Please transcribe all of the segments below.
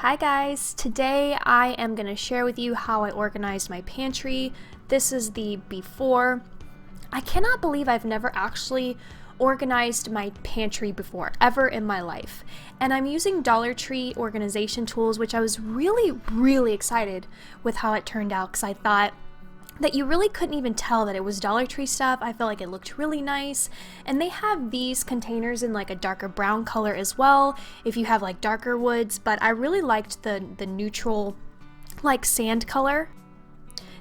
Hi guys, today I am going to share with you how I organized my pantry. This is the before. I cannot believe I've never actually organized my pantry before, ever in my life. And I'm using Dollar Tree organization tools, which I was really excited with how it turned out because I thought that you really couldn't even tell that it was Dollar Tree stuff. I felt like it looked really nice. And they have these containers in like a darker brown color as well, if you have like darker woods, but I really liked the neutral like sand color.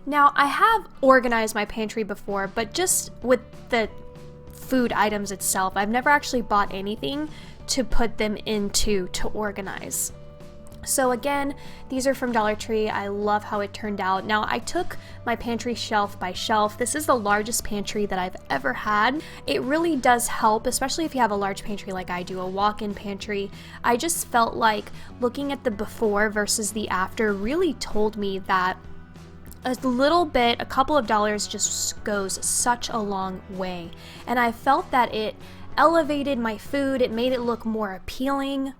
Now, I have organized my pantry before, but just with the food items itself. I've never actually bought anything to put them into to organize. So again, these are from Dollar Tree. I love how it turned out. Now, I took my pantry shelf by shelf. This is the largest pantry that I've ever had. It really does help, especially if you have a large pantry like I do, a walk-in pantry. I just felt like looking at the before versus the after really told me that a little bit, a couple of dollars just goes such a long way. And I felt that it elevated my food. It made it look more appealing.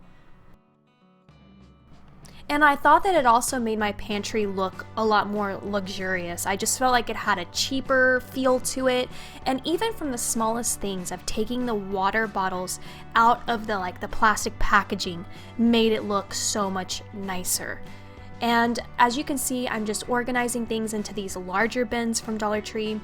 And I thought that it also made my pantry look a lot more luxurious. I just felt like it had a cheaper feel to it. And even from the smallest things of taking the water bottles out of the plastic packaging made it look so much nicer. And as you can see, I'm just organizing things into these larger bins from Dollar Tree.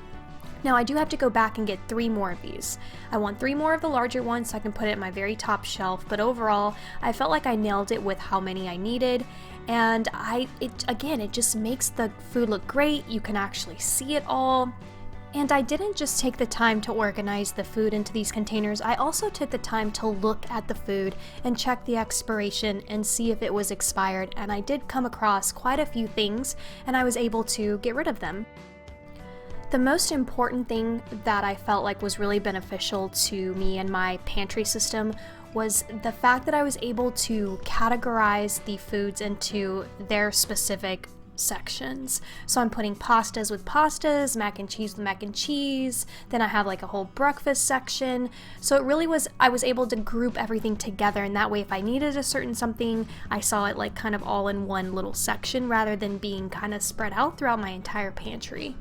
Now, I do have to go back and get 3 more of these. I want 3 more of the larger ones so I can put it at my very top shelf, but overall, I felt like I nailed it with how many I needed, and it just makes the food look great. You can actually see it all. And I didn't just take the time to organize the food into these containers, I also took the time to look at the food and check the expiration and see if it was expired, and I did come across quite a few things, and I was able to get rid of them. The most important thing that I felt like was really beneficial to me and my pantry system was the fact that I was able to categorize the foods into their specific sections. So I'm putting pastas with pastas, mac and cheese with mac and cheese, then I have like a whole breakfast section. So it really was, I was able to group everything together, and that way if I needed a certain something, I saw it like kind of all in one little section rather than being kind of spread out throughout my entire pantry.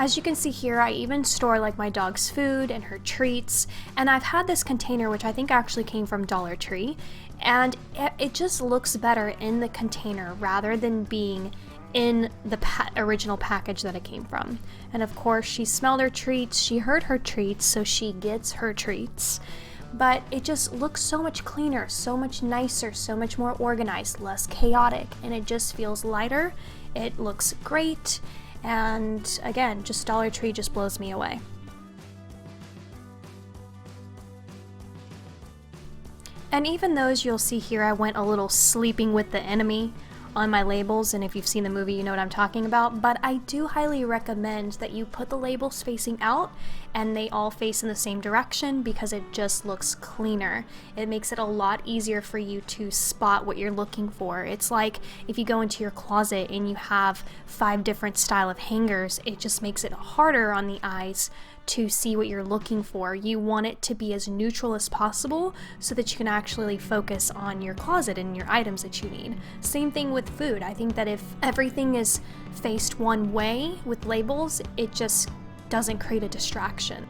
As you can see here, I even store like my dog's food and her treats, and I've had this container which I think actually came from Dollar Tree, and it just looks better in the container rather than being in the original package that it came from. And of course, she smelled her treats, she heard her treats, so she gets her treats. But it just looks so much cleaner, so much nicer, so much more organized, less chaotic, and it just feels lighter. It looks great. And again, just Dollar Tree just blows me away. And even those you'll see here, I went a little sleeping with the enemy on my labels, and if you've seen the movie you know what I'm talking about, but I do highly recommend that you put the labels facing out and they all face in the same direction because it just looks cleaner. It makes it a lot easier for you to spot what you're looking for. It's like if you go into your closet and you have 5 different style of hangers, it just makes it harder on the eyes to see what you're looking for. You want it to be as neutral as possible so that you can actually focus on your closet and your items that you need. Same thing with food. I think that if everything is faced one way with labels, it just doesn't create a distraction.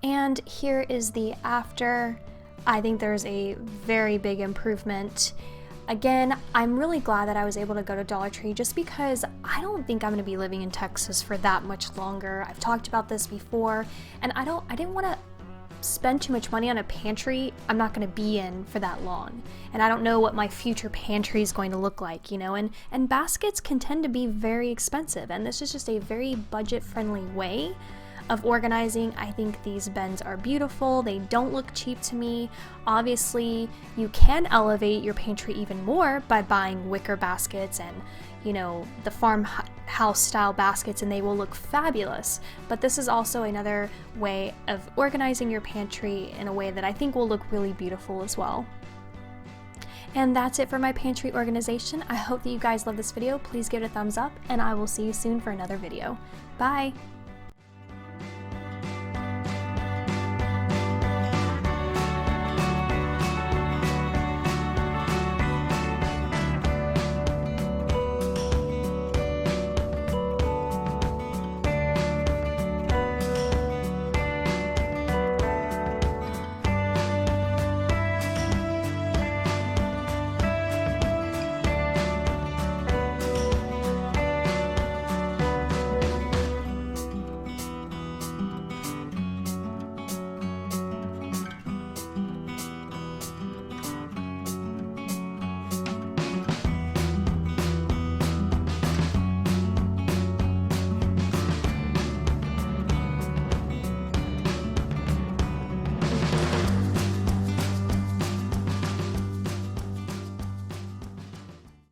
And here is the after. I think there's a very big improvement. Again, I'm really glad that I was able to go to Dollar Tree just because I don't think I'm going to be living in Texas for that much longer. I've talked about this before, and I didn't want to spend too much money on a pantry I'm not going to be in for that long. And I don't know what my future pantry is going to look like, you know, and baskets can tend to be very expensive, and this is just a very budget-friendly way of organizing, I think these bins are beautiful. They don't look cheap to me. Obviously, you can elevate your pantry even more by buying wicker baskets and, you know, the farmhouse style baskets, and they will look fabulous. But this is also another way of organizing your pantry in a way that I think will look really beautiful as well. And that's it for my pantry organization. I hope that you guys love this video. Please give it a thumbs up, and I will see you soon for another video. Bye!